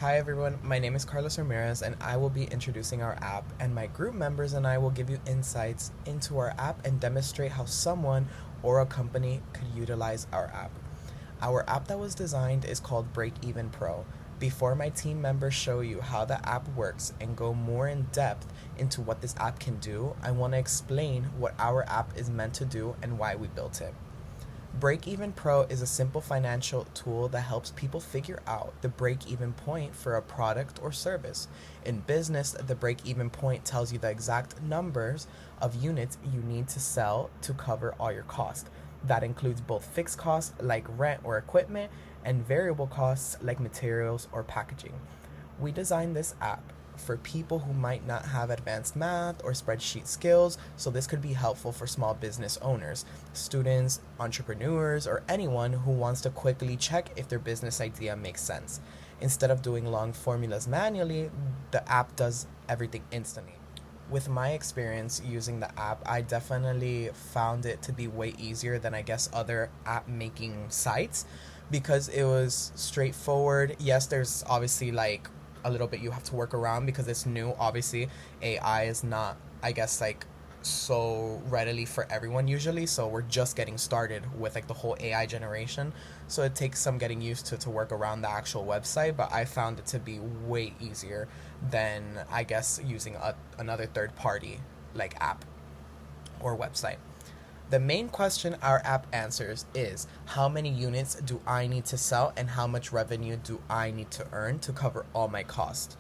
Hi everyone, my name is Carlos Ramirez and I will be introducing our app, and my group members and I will give you insights into our app and demonstrate how someone or a company could utilize our app. Our app that was designed is called Break Even Pro. Before my team members show you how the app works and go more in depth into what this app can do, I want to explain what our app is meant to do and why we built it. Break Even Pro is a simple financial tool that helps people figure out the break even point for a product or service. In business, the break even point tells you the exact numbers of units you need to sell to cover all your costs. That includes both fixed costs like rent or equipment and variable costs like materials or packaging. We designed this app for people who might not have advanced math or spreadsheet skills, so this could be helpful for small business owners, students, entrepreneurs, or anyone who wants to quickly check if their business idea makes sense. Instead of doing long formulas manually, the app does everything instantly. With my experience using the app, I definitely found it to be way easier than I guess other app making sites because it was straightforward. Yes, there's obviously like a little bit you have to work around because it's new. Obviously, AI is not, I guess, like so readily for everyone usually. So we're just getting started with like the whole AI generation. So it takes some getting used to work around the actual website, but I found it to be way easier than I guess using another third party like app or website. The main question our app answers is how many units do I need to sell and how much revenue do I need to earn to cover all my costs?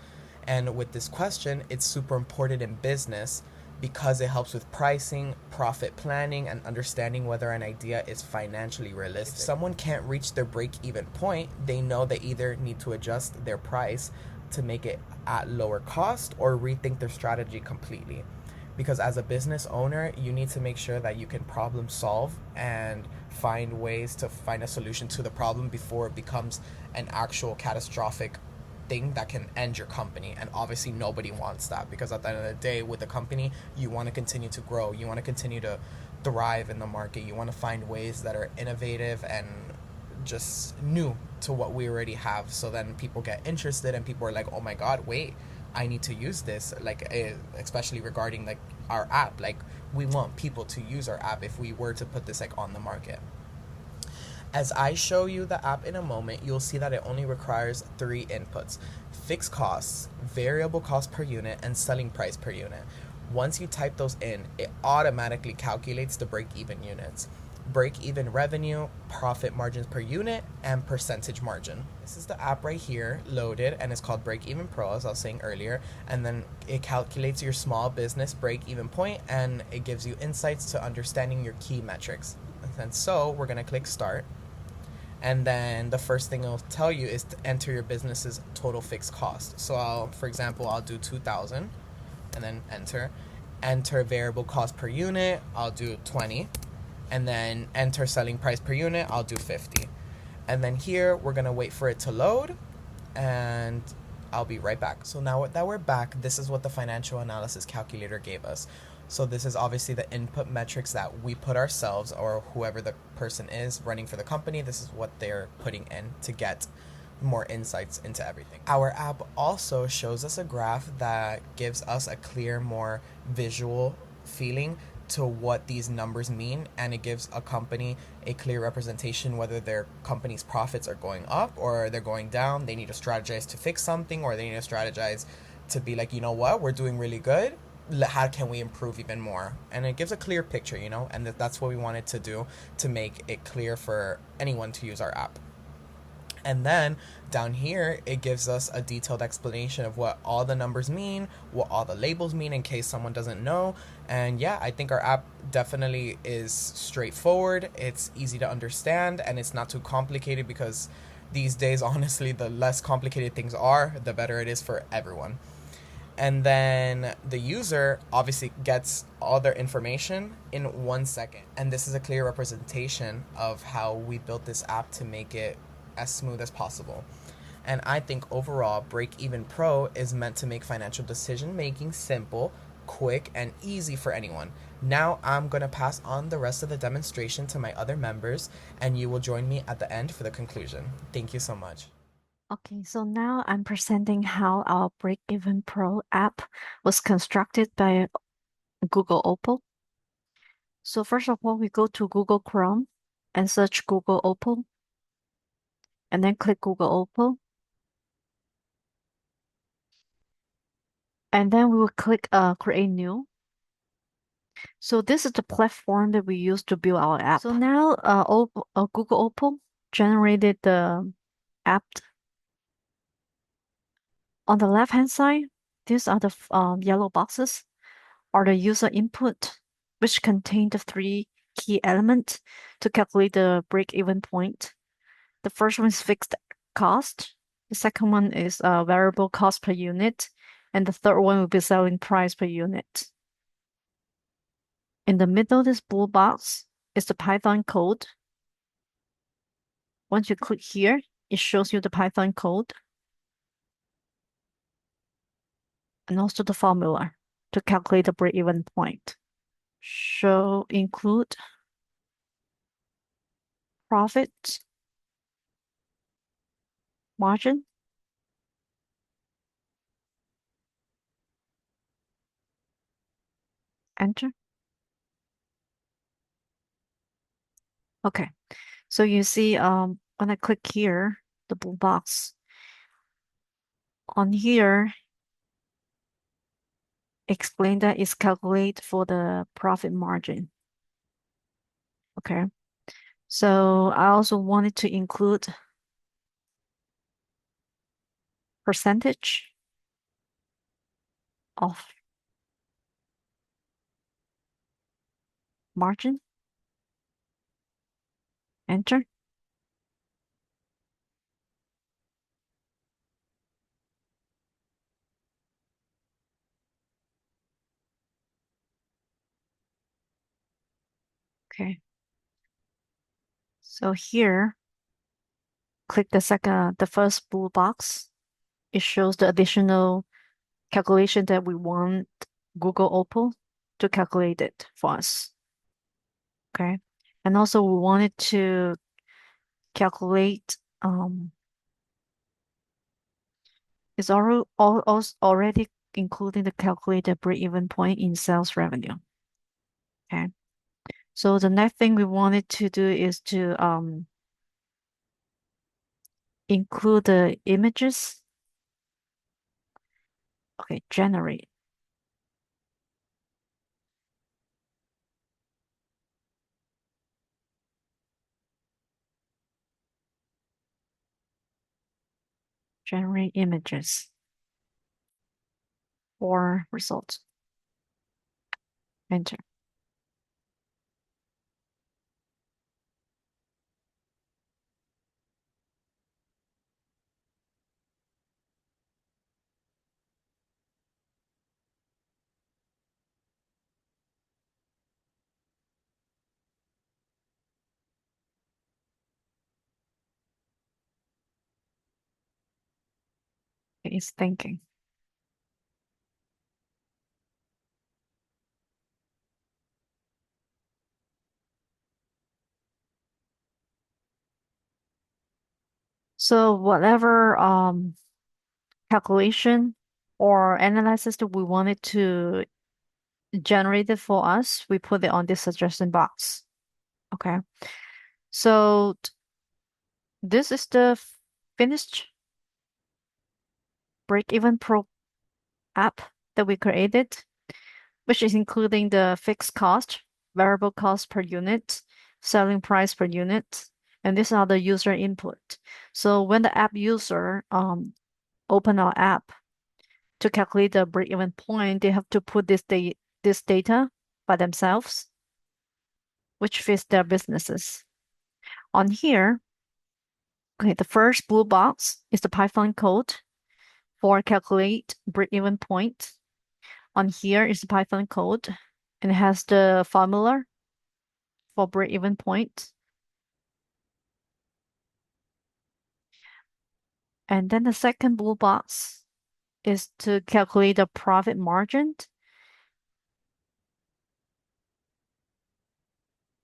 And with this question, it's super important in business because it helps with pricing, profit planning, and understanding whether an idea is financially realistic. If someone can't reach their break even point, they know they either need to adjust their price to make it at lower cost or rethink their strategy completely, because as a business owner you need to make sure that you can problem solve and find ways to find a solution to the problem before it becomes an actual catastrophic thing that can end your company. And obviously nobody wants that, because at the end of the day with the company you want to continue to grow, you want to continue to thrive in the market, you want to find ways that are innovative and just new to what we already have, so then people get interested and people are like, oh my god, wait, I need to use this, like especially regarding like our app. Like we want people to use our app if we were to put this like on the market. As I show you the app in a moment, you'll see that it only requires 3 inputs: fixed costs, variable cost per unit, and selling price per unit. Once you type those in, it automatically calculates the break-even units, break-even revenue, profit margins per unit, and percentage margin. This is the app right here loaded, and it's called Break Even Pro, as I was saying earlier. And then it calculates your small business break-even point, and it gives you insights to understanding your key metrics. And so we're gonna click Start. And then the first thing it'll tell you is to enter your business's total fixed cost. So for example, I'll do 2,000 and then enter variable cost per unit, I'll do 20, and then enter selling price per unit, I'll do 50. And then here we're gonna wait for it to load, and I'll be right back. So now that we're back, this is what the financial analysis calculator gave us. So this is obviously the input metrics that we put ourselves, or whoever the person is running for the company, this is what they're putting in to get more insights into everything. Our app also shows us a graph that gives us a clear, more visual feeling to what these numbers mean, and it gives a company a clear representation whether their company's profits are going up or they're going down. They need to strategize to fix something, or they need to strategize to be like, you know what, we're doing really good, how can we improve even more? And it gives a clear picture, and that's what we wanted to do, to make it clear for anyone to use our app. And then down here, it gives us a detailed explanation of what all the numbers mean, what all the labels mean in case someone doesn't know. And yeah, I think our app definitely is straightforward. It's easy to understand, and it's not too complicated, because these days, honestly, the less complicated things are, the better it is for everyone. And then the user obviously gets all their information in 1 second. And this is a clear representation of how we built this app to make it as smooth as possible. And I think overall, Break Even Pro is meant to make financial decision making simple, quick, and easy for anyone. Now I'm going to pass on the rest of the demonstration to my other members, and you will join me at the end for the conclusion. Thank you so much. Okay, so now I'm presenting how our Break-Even Pro app was constructed by Google Opal. So first of all, we go to Google Chrome and search Google Opal, and then click Google Opal. And then we will click Create New. So this is the platform that we use to build our app. So now Google Opal generated the app. On the left-hand side, these are the yellow boxes, are the user input, which contain the three key elements to calculate the break-even point. The first one is fixed cost. The second one is variable cost per unit. And the third one will be selling price per unit. In the middle, this blue box is the Python code. Once you click here, it shows you the Python code and also the formula to calculate the break-even point. So include profit margin, enter. Okay, so you see when I click here, the blue box on here explain that it's calculate for the profit margin. Okay, so I also wanted to include percentage of margin, enter. Okay, so here, click the first blue box. It shows the additional calculation that we want Google Opal to calculate it for us. Okay, and also we wanted to calculate it's already including the calculated break-even point in sales revenue. Okay, so the next thing we wanted to do is to include the images. Okay, generate. Generate images for results. Enter. It's thinking. So whatever calculation or analysis that we wanted to generate it for us, we put it on this suggestion box. Okay. So this is the finished break-even pro app that we created, which is including the fixed cost, variable cost per unit, selling price per unit, and these are the user input. So when the app user open our app to calculate the break-even point, they have to put this data by themselves, which fits their businesses. On here, okay, the first blue box is the Python code for calculate break-even point. On here is the Python code, and it has the formula for break-even point. And then the second blue box is to calculate the profit margin,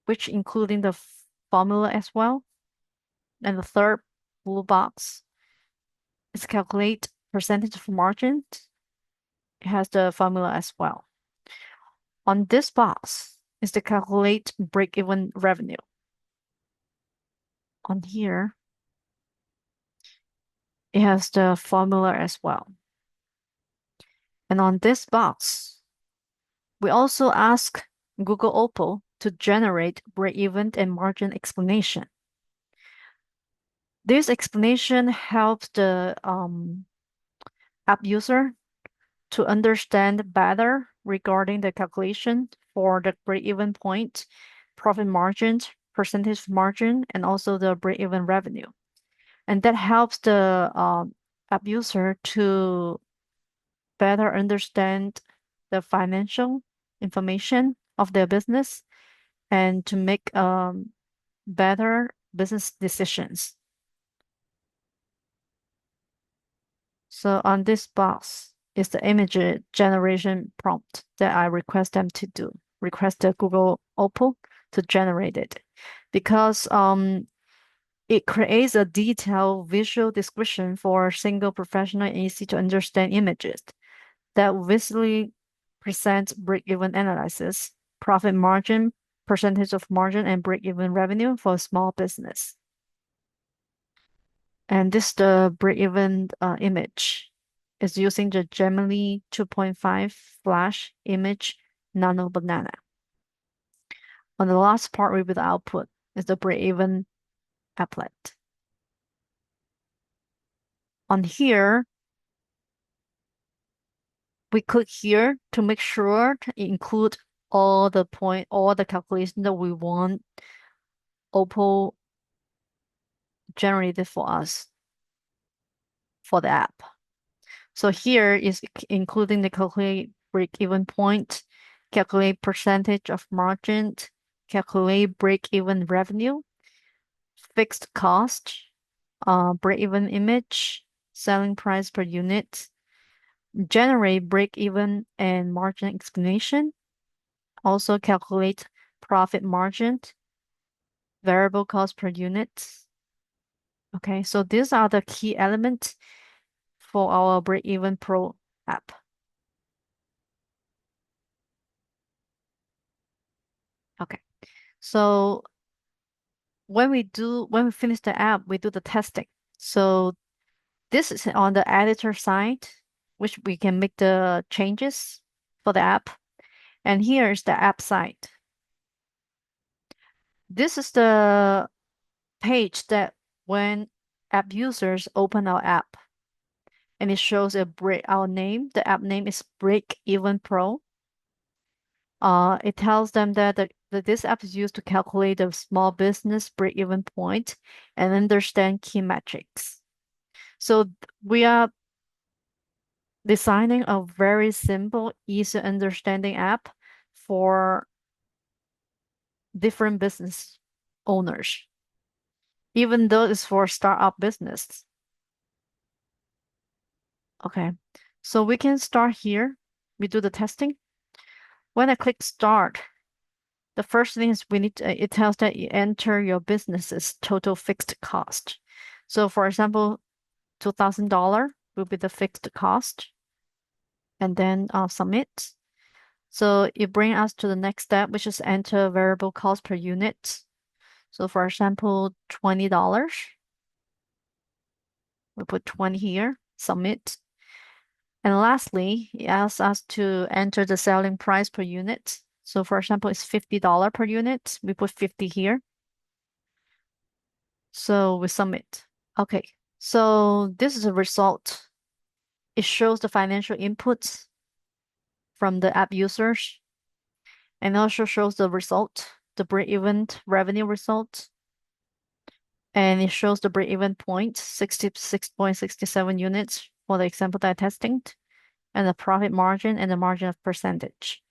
which including the formula as well. And the third blue box It's calculate percentage of margin. It has the formula as well. On this box is to calculate break-even revenue. On here, it has the formula as well. And on this box, we also ask Google Opal to generate break-even and margin explanation. This explanation helps the app user to understand better regarding the calculation for the break-even point, profit margin, percentage margin, and also the break-even revenue. And that helps the app user to better understand the financial information of their business and to make better business decisions. So on this box is the image generation prompt that I request them to do. Request the Google Opal to generate it because it creates a detailed visual description for single professional and easy to understand images that visually presents break-even analysis, profit margin, percentage of margin, and break-even revenue for a small business. And this the break-even image is using the Gemini 2.5 flash image nano banana. On the last part with the output is the break-even applet. On here, we click here to make sure to include all the calculation that we want Opal generated for us for the app. So here is including the calculate break-even point, calculate percentage of margin, calculate break-even revenue, fixed cost, break-even image, selling price per unit, generate break-even and margin explanation, also calculate profit margin, variable cost per unit. Okay, so these are the key elements for our break-even pro app. Okay, so when we finish the app, we do the testing. So this is on the editor side, which we can make the changes for the app. And here is the app side. This is the page that when app users open our app, and it shows our name. The app name is Break Even Pro. It tells them that this app is used to calculate the small business break-even point and understand key metrics. So we are designing a very simple, easy understanding app for different business owners, even though it's for startup business. Okay, so we can start here. We do the testing. When I click start, the first thing is it tells that you enter your business's total fixed cost. So for example, $2,000 will be the fixed cost, and then submit. So it brings us to the next step, which is enter variable cost per unit. So for example, $20. We put 20 here, submit. And lastly, it asks us to enter the selling price per unit. So for example, it's $50 per unit. We put 50 here. So we submit. Okay, so this is a result. It shows the financial inputs from the app users and also shows the result, the break-even revenue result. And it shows the break-even point, 66.67 units for the example that I testing, and the profit margin and the margin of percentage.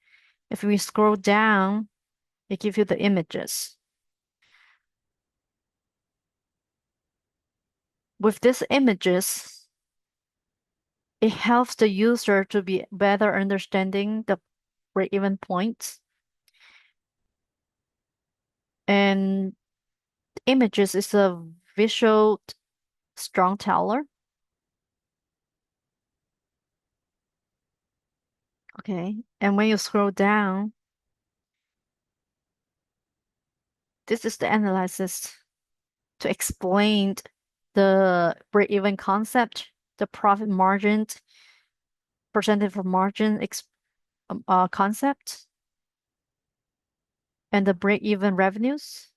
If we scroll down, it gives you the images. With these images, it helps the user to be better understanding the break-even points. And images is a visual storyteller. Okay. And when you scroll down, this is the analysis to explain the break-even concept, the profit margin, percentage of margin concept, and the break-even revenues.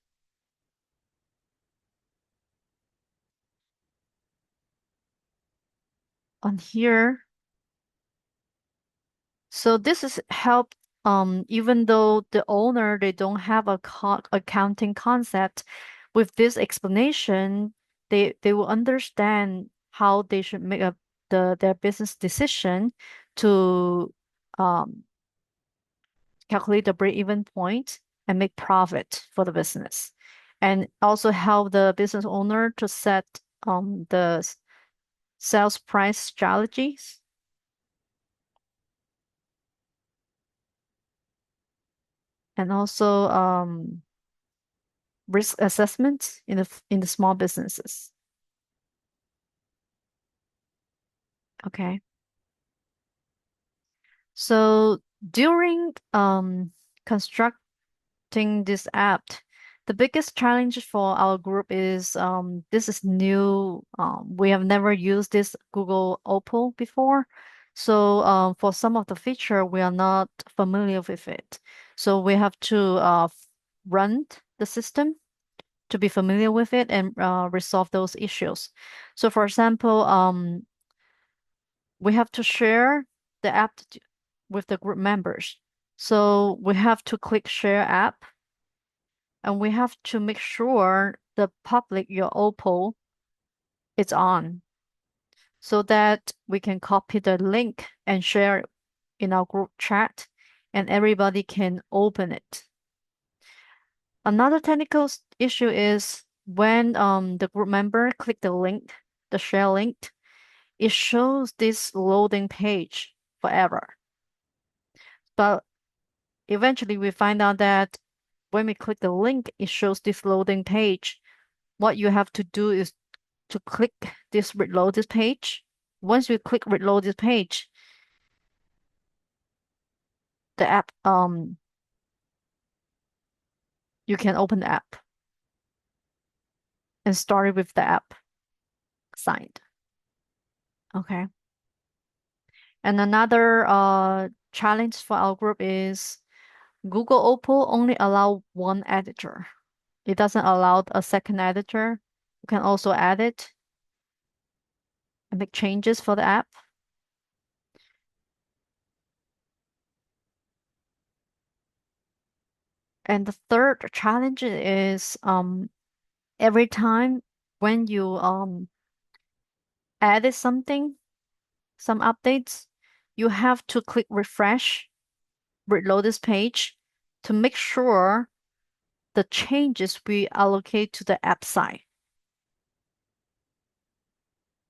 On here, so this is help even though the owner they don't have a accounting concept, with this explanation, they will understand how they should make their business decision to um calculate the break-even point and make profit for the business. And also help the business owner to set the sales price strategies, and also risk assessment in the small businesses. Okay. So during constructing this app, the biggest challenge for our group is this is new. We have never used this Google Opal before. So for some of the feature, we are not familiar with it. So we have to run the system to be familiar with it and resolve those issues. So for example, we have to share the app with the group members. So we have to click share app, and we have to make sure the public your Opal is on so that we can copy the link and share it in our group chat and everybody can open it. Another technical issue is when the group member click the link, the share link, it shows this loading page forever. But eventually we find out that when we click the link, it shows this loading page. What you have to do is to click this reload this page. Once you click reload this page, the app you can open the app and start it with the app signed. Okay. And another challenge for our group is Google Opal only allow one editor. It doesn't allow a second editor. You can also add it and make changes for the app. And the third challenge is every time when you added something, some updates, you have to click refresh, reload this page to make sure the changes we allocate to the app side.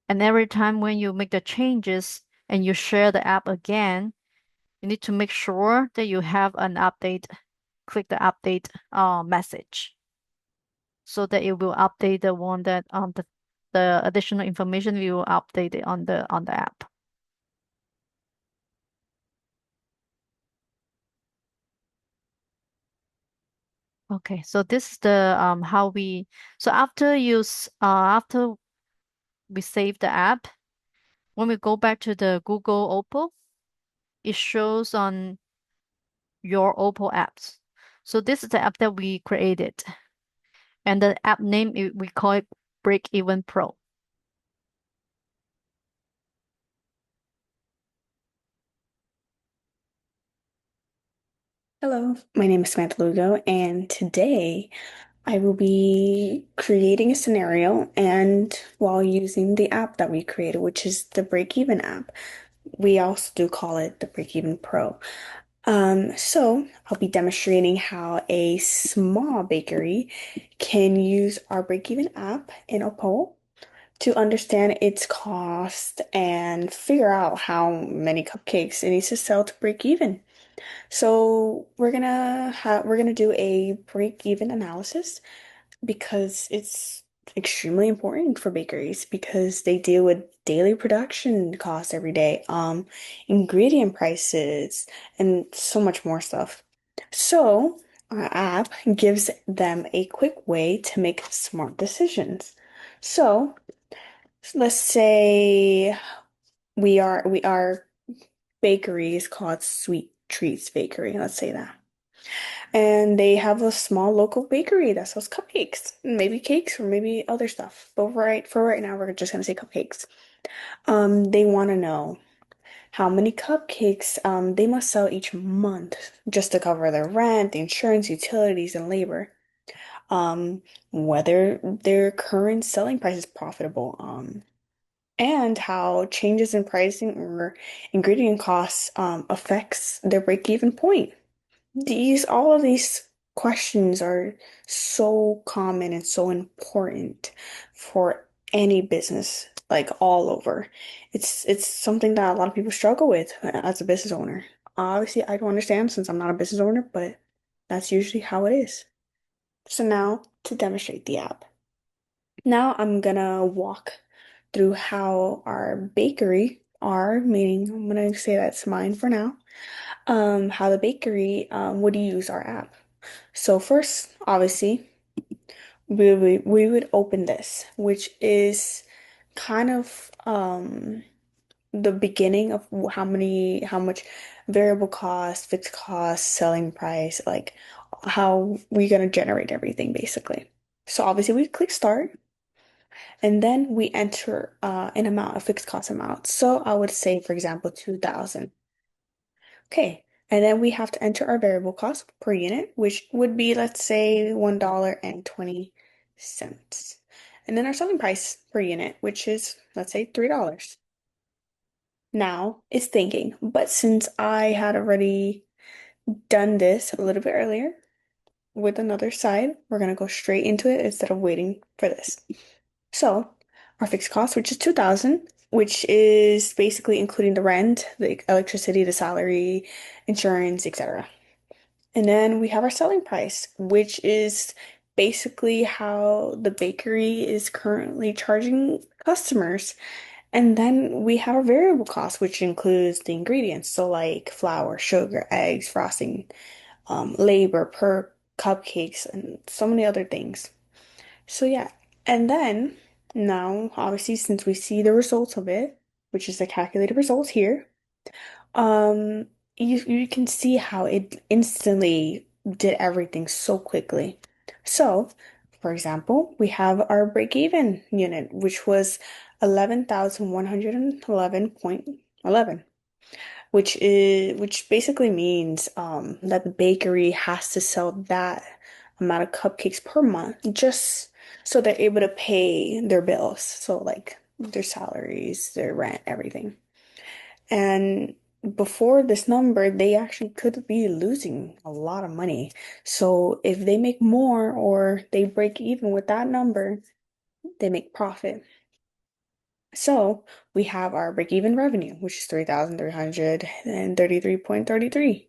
And every time when you make the changes and you share the app again, you need to make sure that you have an update, click the update message so that it will update the one that the additional information we will update it on the app. Okay, so this is the how we so after we save the app, when we go back to the Google Opal, it shows on your Opal apps. So this is the app that we created. And the app name we call it Break Even Pro. Hello, my name is Samantha Lugo, and today I will be creating a scenario and while using the app that we created, which is the Break Even app. We also do call it the Break Even Pro. So I'll be demonstrating how a small bakery can use our Break Even app in Opal to understand its cost and figure out how many cupcakes it needs to sell to break even. So we're gonna do a break-even analysis because it's extremely important for bakeries because they deal with daily production costs every day, ingredient prices, and so much more stuff. So our app gives them a quick way to make smart decisions. So let's say we are bakery is called Sweet Treats Bakery. Let's say that. And they have a small local bakery that sells cupcakes, maybe cakes or maybe other stuff. But for right now, we're just gonna say cupcakes. They want to know how many cupcakes they must sell each month just to cover their rent, the insurance, utilities, and labor. Um, whether their current selling price is profitable. And how changes in pricing or ingredient costs affects their break-even point. All of these questions are so common and so important for any business, like all over. It's something that a lot of people struggle with as a business owner. Obviously, I don't understand since I'm not a business owner, but that's usually how it is. So now to demonstrate the app. Now I'm gonna walk through how our bakery, our meaning I'm gonna say that's mine for now, how the bakery would use our app. So first, obviously, we would open this, which is kind of the beginning of how much variable cost, fixed cost, selling price, like how we're gonna generate everything basically. So obviously we click start and then we enter an amount, a fixed cost amount. So I would say, for example, 2,000. Okay. And then we have to enter our variable cost per unit, which would be, let's say, $1.20. And then our selling price per unit, which is, let's say, $3. Now it's thinking, but since I had already done this a little bit earlier with another side, we're going to go straight into it instead of waiting for this. So our fixed cost, which is 2,000, which is basically including the rent, the electricity, the salary, insurance, etc. And then we have our selling price, which is basically how the bakery is currently charging customers. And then we have our variable cost, which includes the ingredients, so like flour, sugar, eggs, frosting, labor per cupcakes, and so many other things. So yeah, and then now obviously since we see the results of it, which is the calculated results here, um you can see how it instantly did everything so quickly. So, for example, we have our break-even unit, which was 11,111.11, which basically means that the bakery has to sell that amount of cupcakes per month just so they're able to pay their bills. So like their salaries, their rent, everything. And before this number, they actually could be losing a lot of money. So if they make more or they break even with that number, they make profit. So we have our break-even revenue, which is 3,333.33,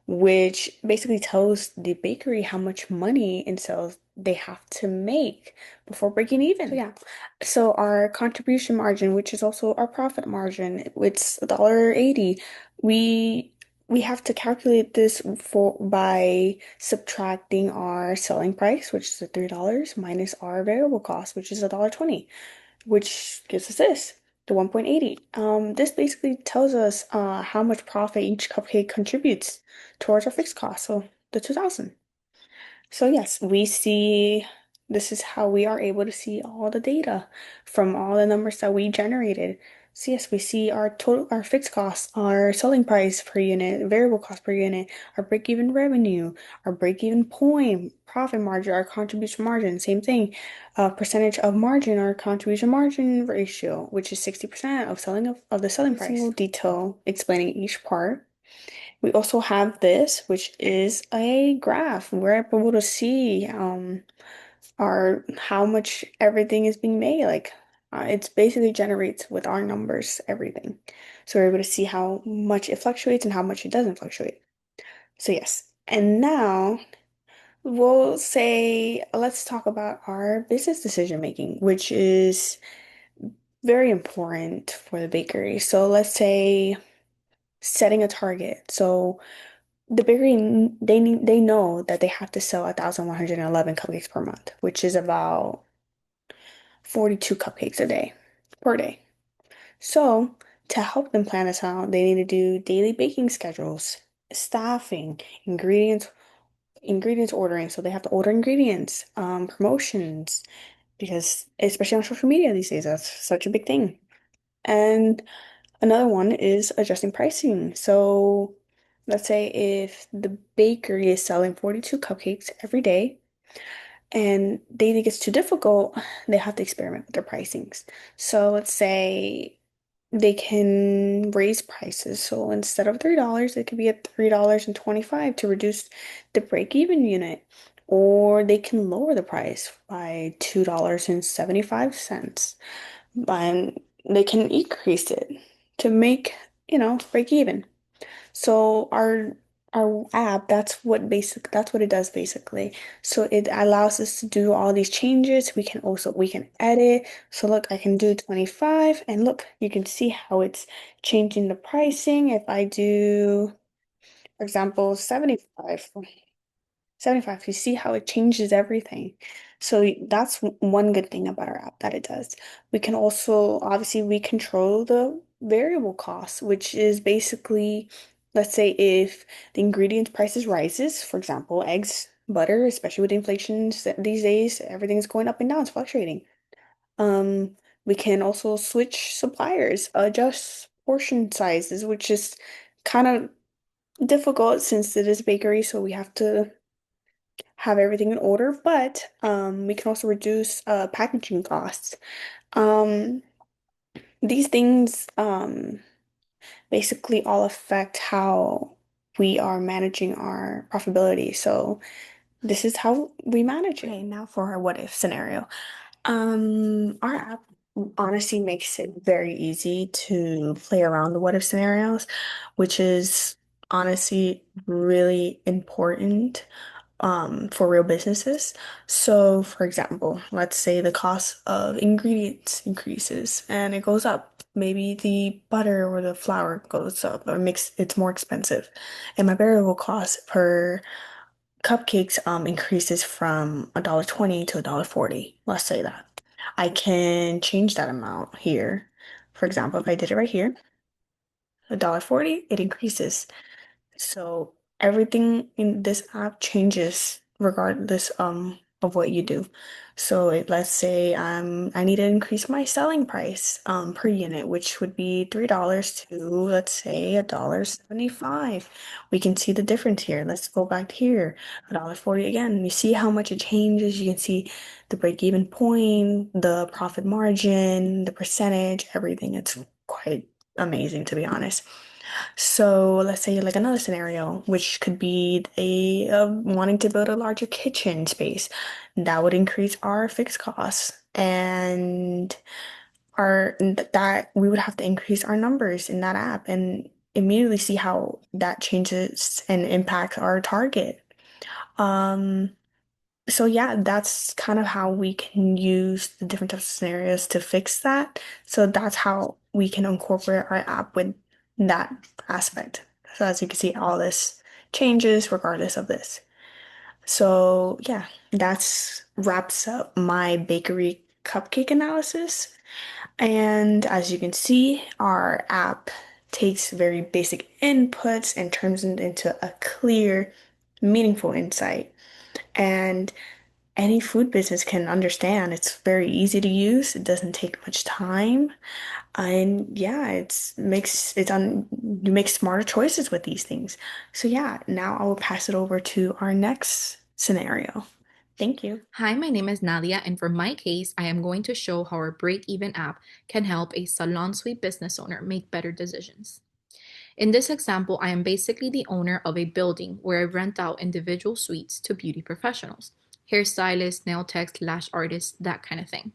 which basically tells the bakery how much money in sales they have to make before breaking even. So yeah. So our contribution margin, which is also our profit margin, it's $1.80. We we have to calculate this for by subtracting our selling price, which is the $3, minus our variable cost, which is $1.20, which gives us this, the 1.80. This basically tells us how much profit each cupcake contributes towards our fixed cost, so the 2,000. So yes, we see this is how we are able to see all the data from all the numbers that we generated. So yes, we see our fixed costs, our selling price per unit, variable cost per unit, our break-even revenue, our break-even point, profit margin, our contribution margin, same thing. Percentage of margin, our contribution margin ratio, which is 60% of the selling price. Single detail explaining each part. We also have this, which is a graph. We're able to see our how much everything is being made. Like it's basically generates with our numbers everything. So we're able to see how much it fluctuates and how much it doesn't fluctuate. So yes. And now we'll say let's talk about our business decision making, which is very important for the bakery. So let's say setting a target. So the bakery they know that they have to sell 1,111 cupcakes per month, which is about 42 cupcakes a day per day. So to help them plan this out, they need to do daily baking schedules, staffing, ingredients ordering. So they have to order ingredients, promotions, because especially on social media these days, that's such a big thing. And another one is adjusting pricing. So let's say if the bakery is selling 42 cupcakes every day and daily gets too difficult, they have to experiment with their pricings. So let's say they can raise prices. So instead of $3, it could be at $3.25 to reduce the break-even unit. Or they can lower the price by $2.75. And they can increase it to make, break even. So our app, that's what it does basically. So it allows us to do all these changes. We can edit. So look, I can do 25 and look, you can see how it's changing the pricing. If I do, for example, 75, you see how it changes everything. So that's one good thing about our app that it does. We can also, obviously, we control the variable costs, which is basically, let's say if the ingredient prices rises, for example, eggs, butter, especially with inflation these days, everything's going up and down, it's fluctuating. We can also switch suppliers, adjust portion sizes, which is kind of difficult since it is bakery, so we have to have everything in order, but we can also reduce packaging costs. Um, these things basically all affect how we are managing our profitability. So this is how we manage it. Okay, now for our what if scenario. Our app honestly makes it very easy to play around the what if scenarios, which is honestly really important for real businesses. So, for example, let's say the cost of ingredients increases and it goes up. Maybe the butter or the flour goes up or makes it's more expensive. And my variable cost per cupcakes increases from $1.20 to $1.40. Let's say that. I can change that amount here. For example, if I did it right here, $1.40, it increases. So everything in this app changes regardless of what you do. So let's say I need to increase my selling price per unit, which would be $3 to let's say $1.75. We can see the difference here. Let's go back here. $1.40 again. You see how much it changes. You can see the break-even point, the profit margin, the percentage, everything. It's quite amazing to be honest. So let's say like another scenario, which could be a wanting to build a larger kitchen space. That would increase our fixed costs and that we would have to increase our numbers in that app and immediately see how that changes and impacts our target. Um, so yeah, that's kind of how we can use the different types of scenarios to fix that. So that's how we can incorporate our app with that aspect. So as you can see, all this changes regardless of this. So yeah, that's wraps up my bakery cupcake analysis. And as you can see, our app takes very basic inputs and turns it into a clear, meaningful insight. And any food business can understand. It's very easy to use. It doesn't take much time. And yeah, you make smarter choices with these things. So yeah, now I will pass it over to our next scenario. Thank you. Hi, my name is Nadia, and for my case, I am going to show how our break even app can help a salon suite business owner make better decisions. In this example, I am basically the owner of a building where I rent out individual suites to beauty professionals, hairstylists, nail techs, lash artists, that kind of thing.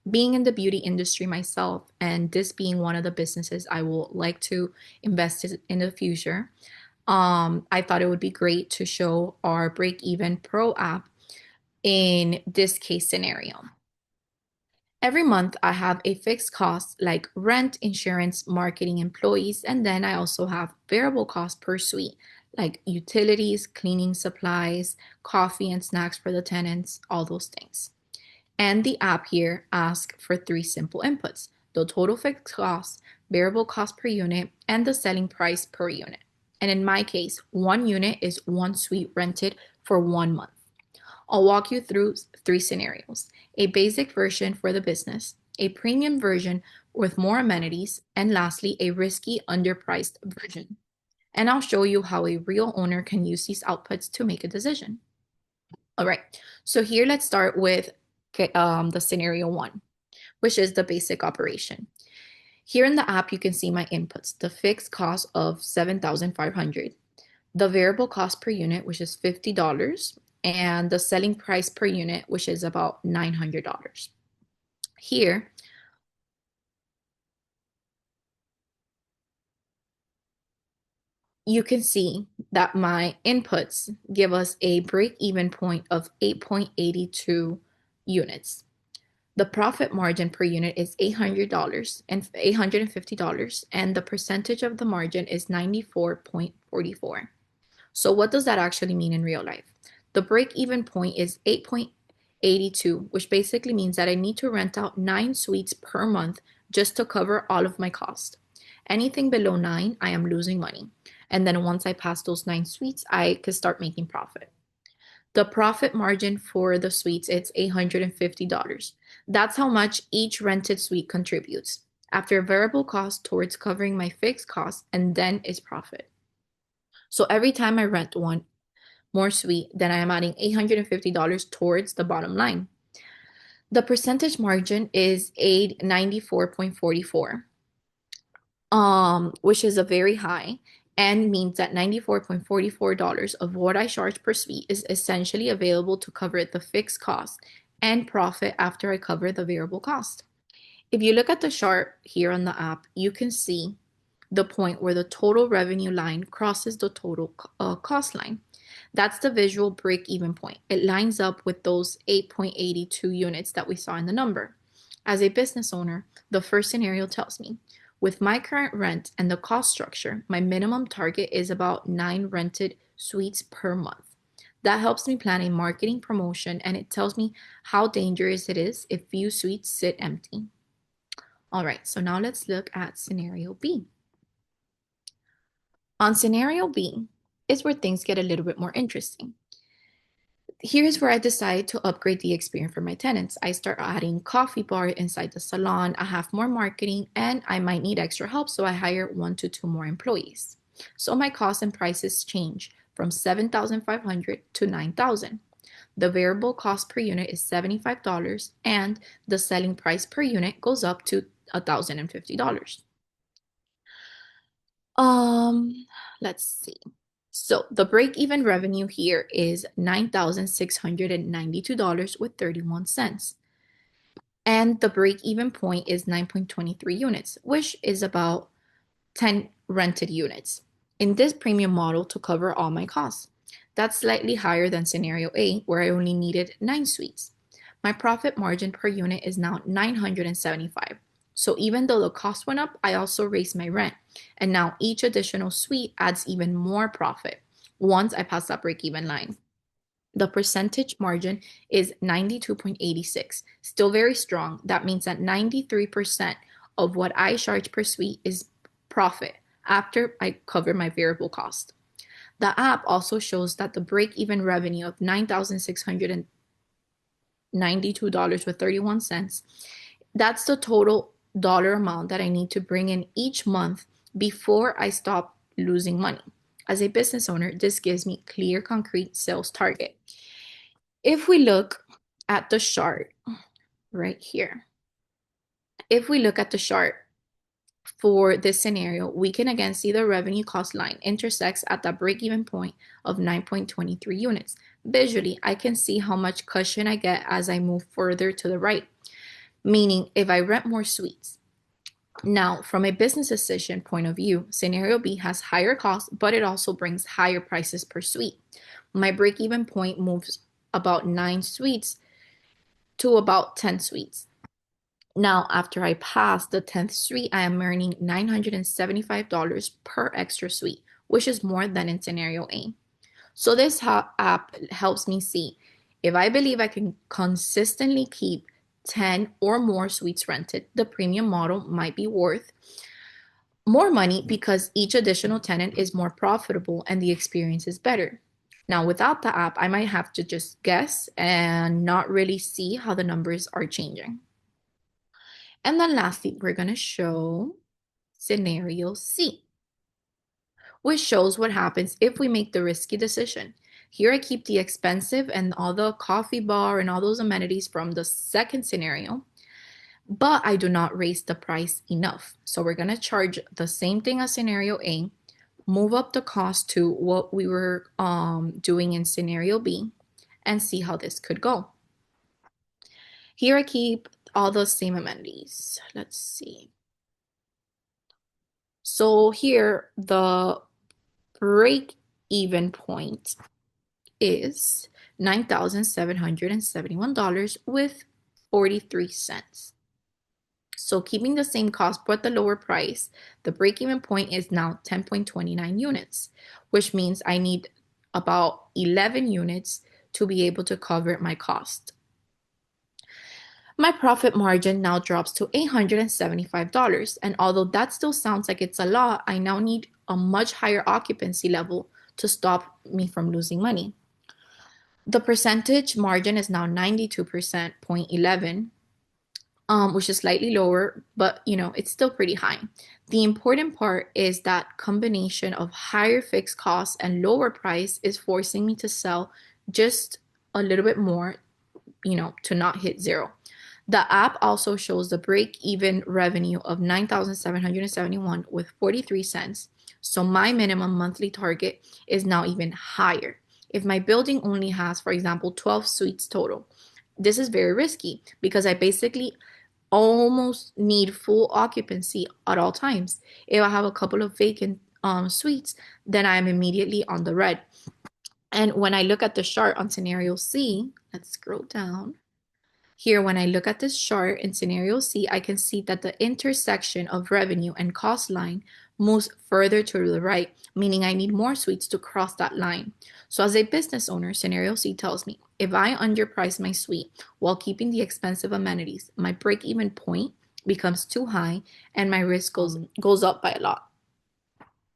Being in the beauty industry myself, and this being one of the businesses I will like to invest in the future, I thought it would be great to show our break even pro app in this case scenario. Every month, I have a fixed cost like rent, insurance, marketing, employees, and then I also have variable costs per suite like utilities, cleaning supplies, coffee and snacks for the tenants, all those things. And the app here asks for three simple inputs: the total fixed cost, variable cost per unit, and the selling price per unit. And in my case, one unit is one suite rented for 1 month. I'll walk you through three scenarios: a basic version for the business, a premium version with more amenities, and lastly, a risky, underpriced version. And I'll show you how a real owner can use these outputs to make a decision. All right, so here let's start with the scenario one, which is the basic operation. Here in the app, you can see my inputs: the fixed cost of $7,500, the variable cost per unit, which is $50, and the selling price per unit, which is about $900. Here, you can see that my inputs give us a break-even point of 8.82 units. The profit margin per unit is $800 and $850, and the percentage of the margin is 94.44. So what does that actually mean in real life? The break-even point is 8.82, which basically means that I need to rent out 9 suites per month just to cover all of my costs. Anything below 9, I am losing money. And then once I pass those 9 suites, I could start making profit. The profit margin for the suites, it's $850. That's how much each rented suite contributes after variable cost towards covering my fixed costs, and then is profit. So every time I rent one more suite, then I am adding $850 towards the bottom line. The percentage margin is 94.44, which is a very high, and means that $94.44 of what I charge per suite is essentially available to cover the fixed cost and profit after I cover the variable cost. If you look at the chart here on the app, you can see the point where the total revenue line crosses the total cost line. That's the visual break-even point. It lines up with those 8.82 units that we saw in the number. As a business owner, the first scenario tells me, with my current rent and the cost structure, my minimum target is about 9 rented suites per month. That helps me plan a marketing promotion, and it tells me how dangerous it is if few suites sit empty. All right, so now let's look at scenario B. On scenario B is where things get a little bit more interesting. Here's where I decide to upgrade the experience for my tenants. I start adding coffee bar inside the salon. I have more marketing, and I might need extra help, so I hire 1 to 2 more employees. So my costs and prices change from $7,500 to $9,000. The variable cost per unit is $75, and the selling price per unit goes up to $1,050. Let's see. So the break-even revenue here is $9,692 with 31 cents. And the break-even point is 9.23 units, which is about 10 rented units in this premium model to cover all my costs. That's slightly higher than scenario A, where I only needed 9 suites. My profit margin per unit is now $975. So even though the cost went up, I also raised my rent. And now each additional suite adds even more profit once I pass that break-even line. The percentage margin is 92.86, still very strong. That means that 93% of what I charge per suite is profit after I cover my variable cost. The app also shows that the break-even revenue of $9,692 with 31 cents, that's the total dollar amount that I need to bring in each month before I stop losing money. As a business owner, this gives me clear, concrete sales target. If we look at the chart right here, if we look at the chart for this scenario, we can again see the revenue cost line intersects at the break-even point of 9.23 units. Visually, I can see how much cushion I get as I move further to the right, meaning if I rent more suites. Now, from a business decision point of view, scenario B has higher costs, but it also brings higher prices per suite. My break-even point moves about 9 suites to about 10 suites. Now, after I pass the 10th suite, I am earning $975 per extra suite, which is more than in scenario A. So this app helps me see if I believe I can consistently keep 10 or more suites rented, the premium model might be worth more money because each additional tenant is more profitable and the experience is better. Now, without the app, I might have to just guess and not really see how the numbers are changing. And then lastly, we're going to show scenario C, which shows what happens if we make the risky decision. Here I keep the expensive and all the coffee bar and all those amenities from the second scenario, but I do not raise the price enough. So we're going to charge the same thing as scenario A, move up the cost to what we were doing in scenario B, and see how this could go. Here I keep all the same amenities. Let's see. So here the break-even point is $9,771 with 43 cents. So keeping the same cost but the lower price, the break-even point is now 10.29 units, which means I need about 11 units to be able to cover my cost. My profit margin now drops to $875, and although that still sounds like it's a lot, I now need a much higher occupancy level to stop me from losing money. The percentage margin is now 92%, 0.11, which is slightly lower, but it's still pretty high. The important part is that combination of higher fixed costs and lower price is forcing me to sell just a little bit more, to not hit zero. The app also shows the break-even revenue of $9,771 with 43 cents. So my minimum monthly target is now even higher. If my building only has, for example, 12 suites total, this is very risky because I basically almost need full occupancy at all times. If I have a couple of vacant suites, then I am immediately on the red. And when I look at the chart on scenario C, let's scroll down. Here, when I look at this chart in scenario C, I can see that the intersection of revenue and cost line moves further to the right, meaning I need more suites to cross that line. So as a business owner, scenario C tells me if I underprice my suite while keeping the expensive amenities, my break-even point becomes too high and my risk goes up by a lot.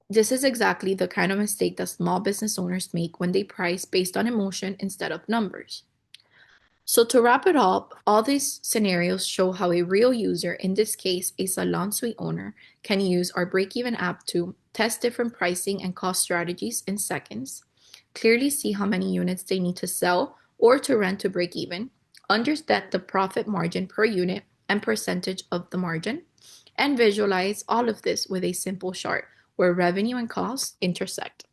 This is exactly the kind of mistake that small business owners make when they price based on emotion instead of numbers. So to wrap it up, all these scenarios show how a real user, in this case a salon suite owner, can use our break-even app to test different pricing and cost strategies in seconds, clearly see how many units they need to sell or to rent to break even, understand the profit margin per unit and percentage of the margin, and visualize all of this with a simple chart where revenue and costs intersect.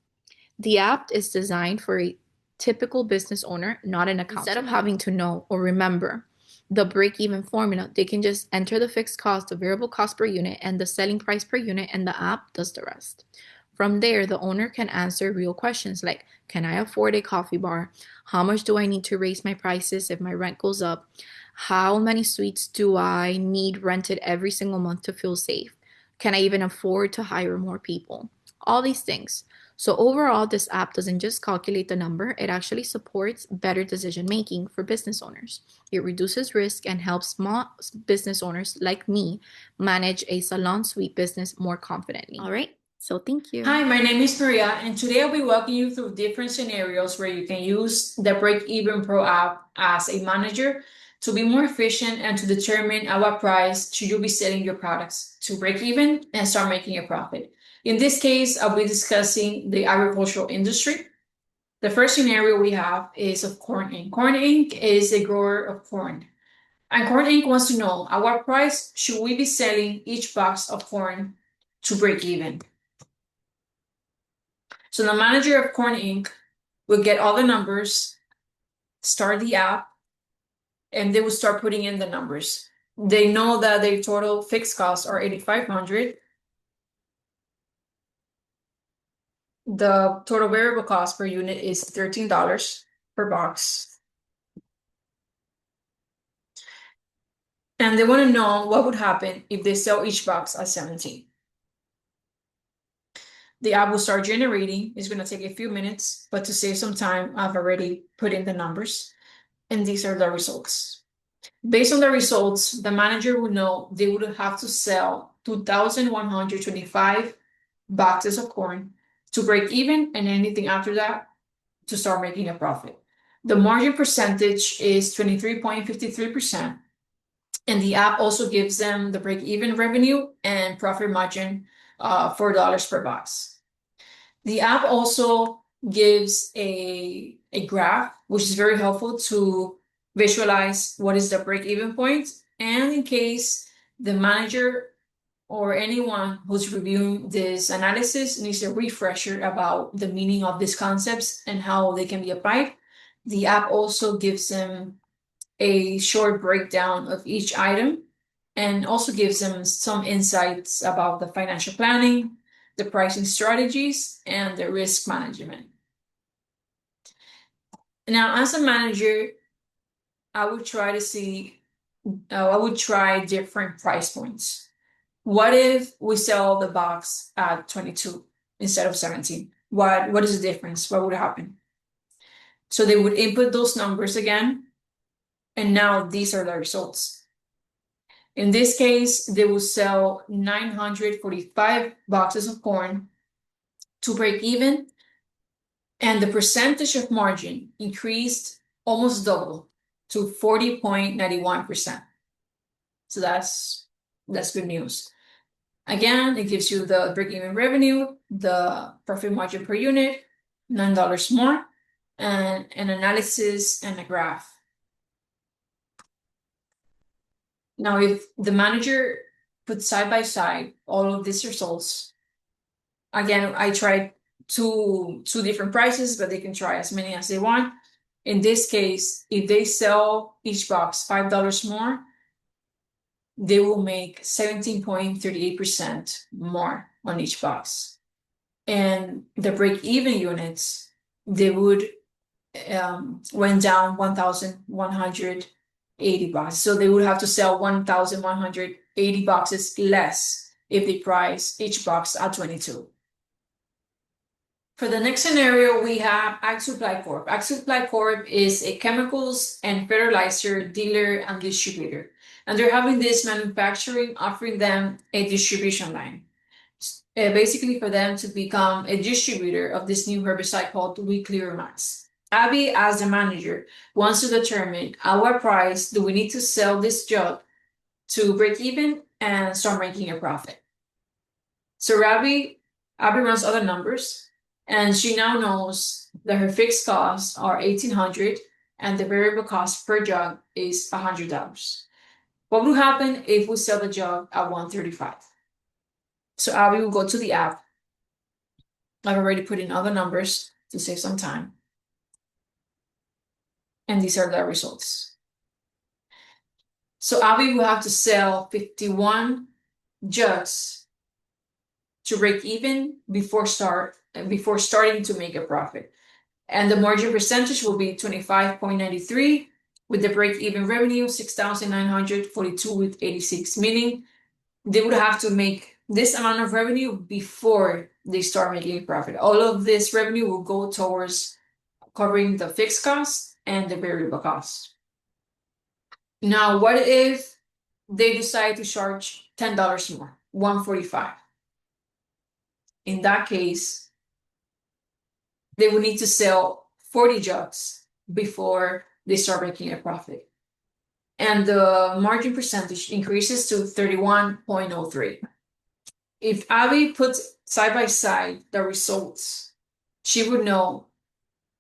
The app is designed for a typical business owner, not an accountant. Instead of having to know or remember the break-even formula, they can just enter the fixed cost, the variable cost per unit, and the selling price per unit, and the app does the rest. From there, the owner can answer real questions like, can I afford a coffee bar? How much do I need to raise my prices if my rent goes up? How many suites do I need rented every single month to feel safe? Can I even afford to hire more people? All these things. So overall, this app doesn't just calculate the number, it actually supports better decision making for business owners. It reduces risk and helps small business owners like me manage a salon suite business more confidently. All right, so thank you. Hi, my name is Maria, and today I'll be walking you through different scenarios where you can use the Break Even Pro app as a manager to be more efficient and to determine at what price should you be selling your products to break even and start making a profit. In this case, I'll be discussing the agricultural industry. The first scenario we have is of Corn Inc. Corn Inc. is a grower of corn. And Corn Inc. wants to know at what price should we be selling each box of corn to break even. So the manager of Corn Inc. will get all the numbers, start the app, and they will start putting in the numbers. They know that their total fixed costs are $8,500. The total variable cost per unit is $13 per box. And they want to know what would happen if they sell each box at 17. The app will start generating. It's going to take a few minutes, but to save some time, I've already put in the numbers, and these are the results. Based on the results, the manager would know they would have to sell 2,125 boxes of corn to break even, and anything after that to start making a profit. The margin percentage is 23.53%, and the app also gives them the break-even revenue and profit margin, $4 per box. The app also gives a graph, which is very helpful to visualize what is the break-even point, and in case the manager or anyone who's reviewing this analysis needs a refresher about the meaning of these concepts and how they can be applied, the app also gives them a short breakdown of each item and also gives them some insights about the financial planning, the pricing strategies, and the risk management. Now, as a manager, I would try different price points. What if we sell the box at 22 instead of 17? What is the difference? What would happen? So they would input those numbers again, and now these are the results. In this case, they will sell 945 boxes of corn to break even, and the percentage of margin increased almost double to 40.91%. So that's good news. Again, it gives you the break-even revenue, the profit margin per unit, $9 more, and an analysis and a graph. Now, if the manager puts side by side all of these results, again, I tried two different prices, but they can try as many as they want. In this case, if they sell each box $5 more, they will make 17.38% more on each box. And the break-even units, they would went down 1,180 boxes. So they would have to sell 1,180 boxes less if they price each box at 22. For the next scenario, we have Ag Supply Corp. Ag Supply Corp is a chemicals and fertilizer dealer and distributor. And they're having this manufacturing, offering them a distribution line. Basically for them to become a distributor of this new herbicide called Weed Clear Max. Abby, as the manager, wants to determine at what price do we need to sell this jug to break even and start making a profit. So Abby runs other numbers, and she now knows that her fixed costs are $1,800 and the variable cost per jug is $100. What will happen if we sell the jug at $135? So Abby will go to the app. I've already put in other numbers to save some time. And these are the results. So Abby will have to sell 51 jugs to break even before starting to make a profit. And the margin percentage will be 25.93 with the break-even revenue 6,942 with 86, meaning they would have to make this amount of revenue before they start making a profit. All of this revenue will go towards covering the fixed costs and the variable costs. Now, what if they decide to charge $10 more, $145? In that case, they will need to sell 40 jugs before they start making a profit. And the margin percentage increases to 31.03. If Abby puts side by side the results, she would know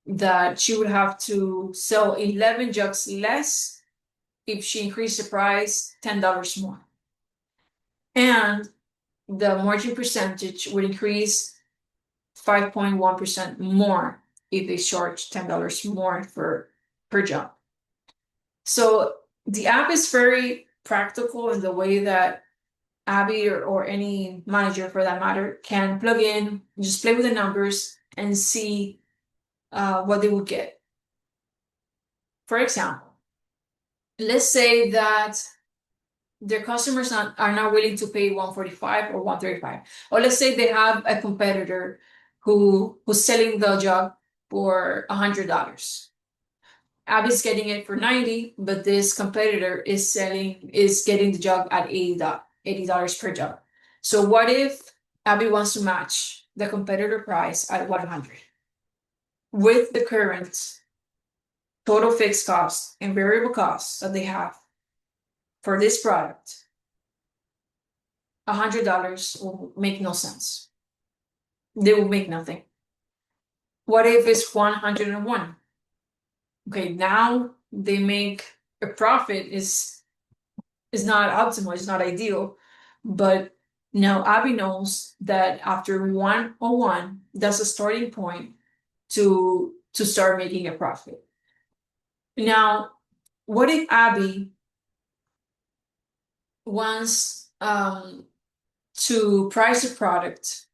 that she would have to sell 11 jugs less if she increased the price $10 more. And the margin percentage would increase 5.1% more if they charge $10 more per jug. So the app is very practical in the way that Abby or any manager for that matter can plug in, just play with the numbers and see what they would get. For example, let's say that their customers are not willing to pay 145 or 135. Or let's say they have a competitor who's selling the jug for $100. Abby's getting it for 90, but this competitor is getting the jug at $80 per jug. So what if Abby wants to match the competitor price at 100 with the current total fixed costs and variable costs that they have for this product? $100 will make no sense. They will make nothing. What if it's 101? Okay, now they make a profit is not optimal, it's not ideal, but now Abby knows that after 101, that's a starting point to start making a profit. Now, what if Abby wants to price a product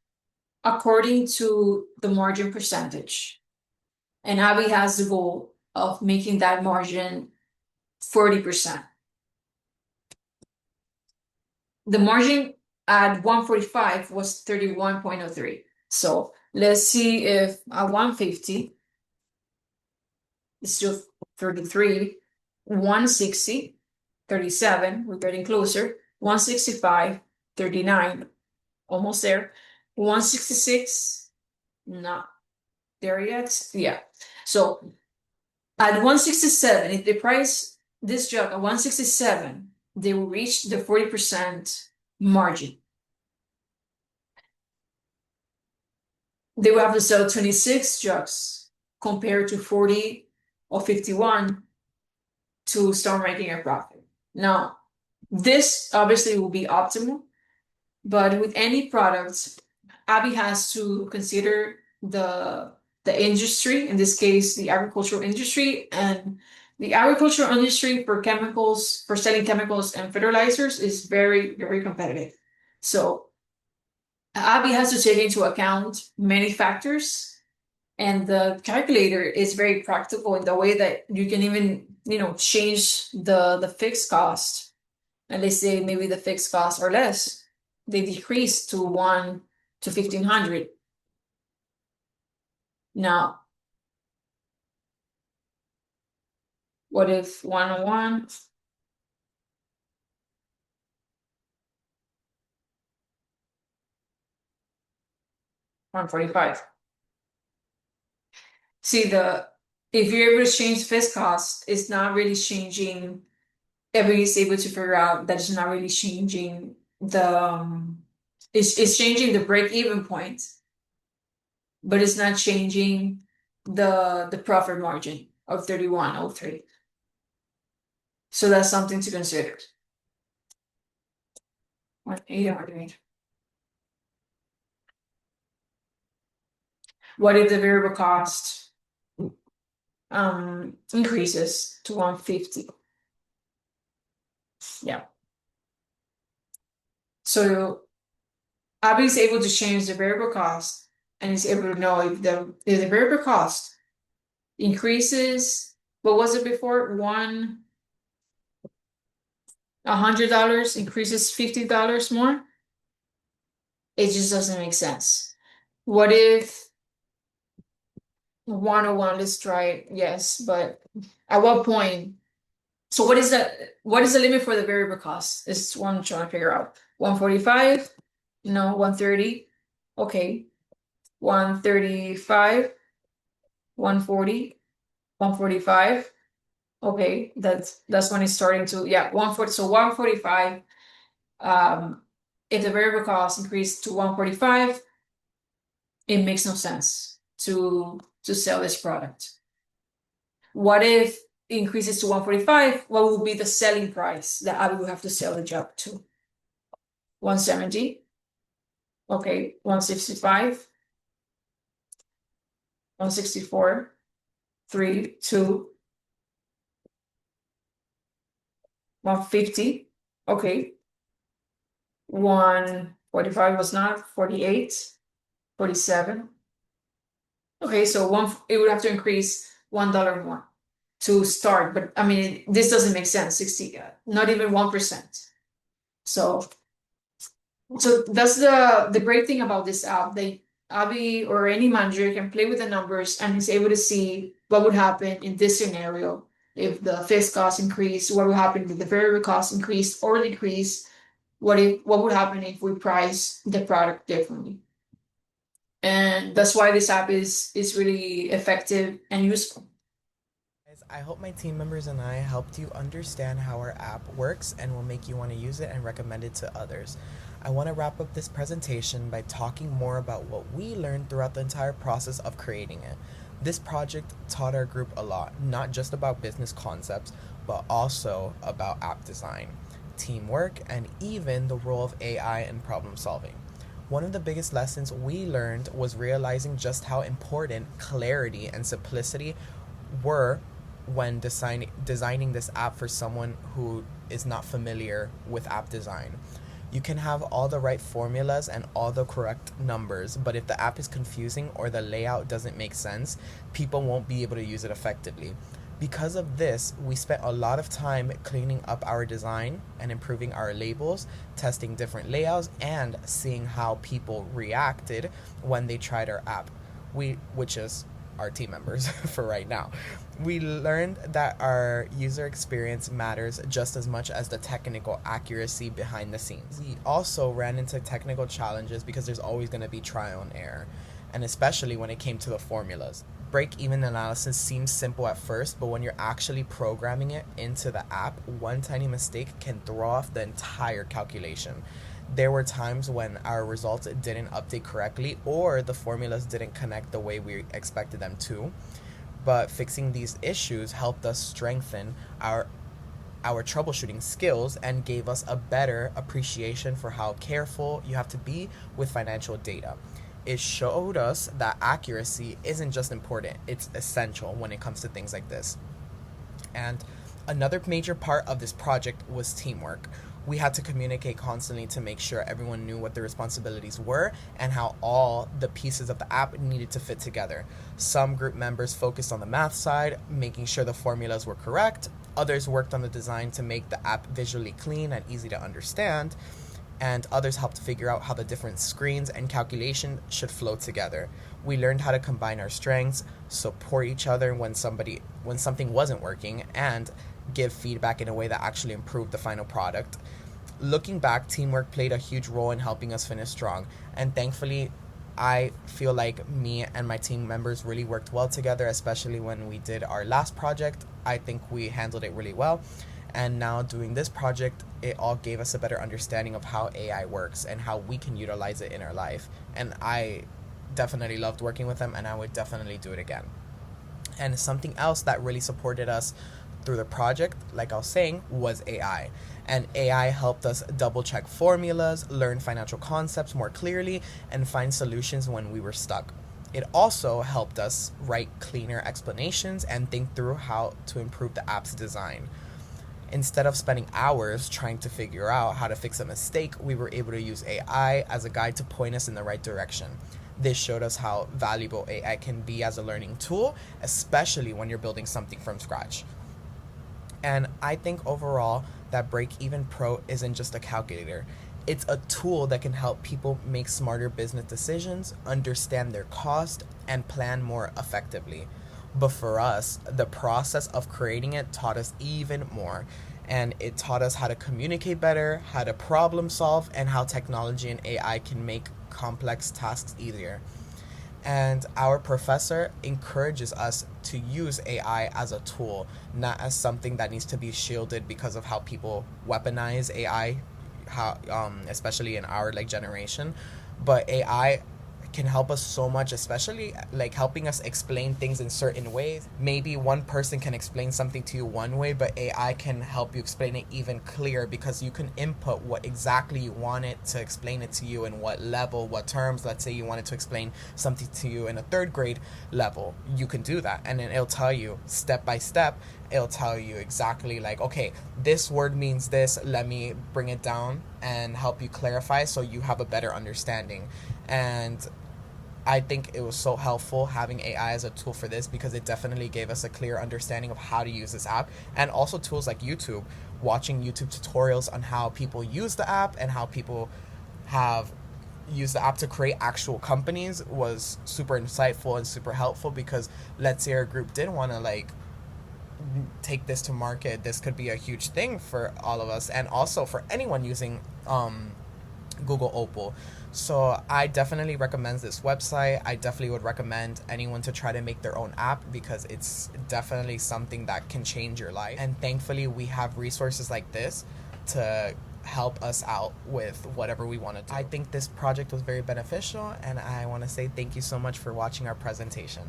according to the margin percentage, and Abby has the goal of making that margin 40%. The margin at 145 was 31.03. So let's see if at 150 it's still 33, 160, 37, we're getting closer, 165, 39, almost there, 166, not there yet. Yeah. So at 167, if they price this jug at 167, they will reach the 40% margin. They will have to sell 26 jugs compared to 40 or 51 to start making a profit. Now, this obviously will be optimal, but with any product, Abby has to consider the industry, in this case, the agricultural industry, and the agricultural industry for chemicals, for selling chemicals and fertilizers is very, very competitive. So Abby has to take into account many factors, and the calculator is very practical in the way that you can even, change the fixed cost. And let's say maybe the fixed costs are less. They decrease to 1:1,500. Now, what if 101? $145. See, if you're able to change fixed cost, it's not really changing. Everybody's able to figure out that it's not really changing it's changing the break-even point, but it's not changing the profit margin of 31.03. So that's something to consider. 180. What if the variable cost increases to 150? Yeah. So Abby is able to change the variable cost and is able to know if the variable cost increases. What was it before? $100 increases $50 more. It just doesn't make sense. What if 101? Let's try it. Yes, but at what point? So what is the limit for the variable cost? Is what I'm trying to figure out. 145? No, 130. Okay. 135, 140, 145. Okay, that's when it's starting to 140. So 145. If the variable cost increased to 145, it makes no sense to sell this product. What if it increases to 145? What will be the selling price that I will have to sell the jug to? 170. Okay, 165. 164, 3, 2, 150. Okay. 145 was not 48, 47. Okay, so it would have to increase $1 more to start, but I mean this doesn't make sense. 60, not even 1%. So that's the great thing about this app. Abby or any manager can play with the numbers and is able to see what would happen in this scenario if the fixed cost increase, what would happen if the variable cost increase or decrease, what would happen if we price the product differently. And that's why this app is really effective and useful. Guys, I hope my team members and I helped you understand how our app works and will make you want to use it and recommend it to others. I want to wrap up this presentation by talking more about what we learned throughout the entire process of creating it. This project taught our group a lot, not just about business concepts, but also about app design, teamwork, and even the role of AI in problem solving. One of the biggest lessons we learned was realizing just how important clarity and simplicity were when designing this app for someone who is not familiar with app design. You can have all the right formulas and all the correct numbers, but if the app is confusing or the layout doesn't make sense, people won't be able to use it effectively. Because of this, we spent a lot of time cleaning up our design and improving our labels, testing different layouts, and seeing how people reacted when they tried our app, which is our team members for right now. We learned that our user experience matters just as much as the technical accuracy behind the scenes. We also ran into technical challenges because there's always going to be trial and error, and especially when it came to the formulas. Break-even analysis seems simple at first, but when you're actually programming it into the app, one tiny mistake can throw off the entire calculation. There were times when our results didn't update correctly or the formulas didn't connect the way we expected them to. But fixing these issues helped us strengthen our troubleshooting skills and gave us a better appreciation for how careful you have to be with financial data. It showed us that accuracy isn't just important, it's essential when it comes to things like this. And another major part of this project was teamwork. We had to communicate constantly to make sure everyone knew what their responsibilities were and how all the pieces of the app needed to fit together. Some group members focused on the math side, making sure the formulas were correct. Others worked on the design to make the app visually clean and easy to understand. And others helped figure out how the different screens and calculation should flow together. We learned how to combine our strengths, support each other when something wasn't working, and give feedback in a way that actually improved the final product. Looking back, teamwork played a huge role in helping us finish strong, and thankfully, I feel like me and my team members really worked well together, especially when we did our last project. I think we handled it really well. And now doing this project, it all gave us a better understanding of how AI works and how we can utilize it in our life. And I definitely loved working with them, and I would definitely do it again. And something else that really supported us through the project, like I was saying, was AI. And AI helped us double check formulas, learn financial concepts more clearly, and find solutions when we were stuck. It also helped us write cleaner explanations and think through how to improve the app's design. Instead of spending hours trying to figure out how to fix a mistake, we were able to use AI as a guide to point us in the right direction. This showed us how valuable AI can be as a learning tool, especially when you're building something from scratch. And I think overall that Break Even Pro isn't just a calculator. It's a tool that can help people make smarter business decisions, understand their cost, and plan more effectively. But for us, the process of creating it taught us even more. And it taught us how to communicate better, how to problem solve, and how technology and AI can make complex tasks easier. And our professor encourages us to use AI as a tool, not as something that needs to be shielded because of how people weaponize AI, especially in our generation. But AI can help us so much, especially helping us explain things in certain ways. Maybe one person can explain something to you one way, but AI can help you explain it even clearer because you can input what exactly you want it to explain it to you, in what level, what terms. Let's say you wanted to explain something to you in a third grade level, you can do that, and then it'll tell you step by step. It'll tell you exactly okay, this word means this, let me bring it down and help you clarify so you have a better understanding. And I think it was so helpful having AI as a tool for this because it definitely gave us a clear understanding of how to use this app, and also tools like YouTube watching YouTube tutorials on how people use the app and how people have used the app to create actual companies was super insightful and super helpful, because let's say our group did want to like take this to market, this could be a huge thing for all of us and also for anyone using Google Opal. So I definitely recommend this website. I definitely would recommend anyone to try to make their own app, because it's definitely something that can change your life. And thankfully we have resources like this to help us out with whatever we want to do. I think this project was very beneficial, and I want to say thank you so much for watching our presentation.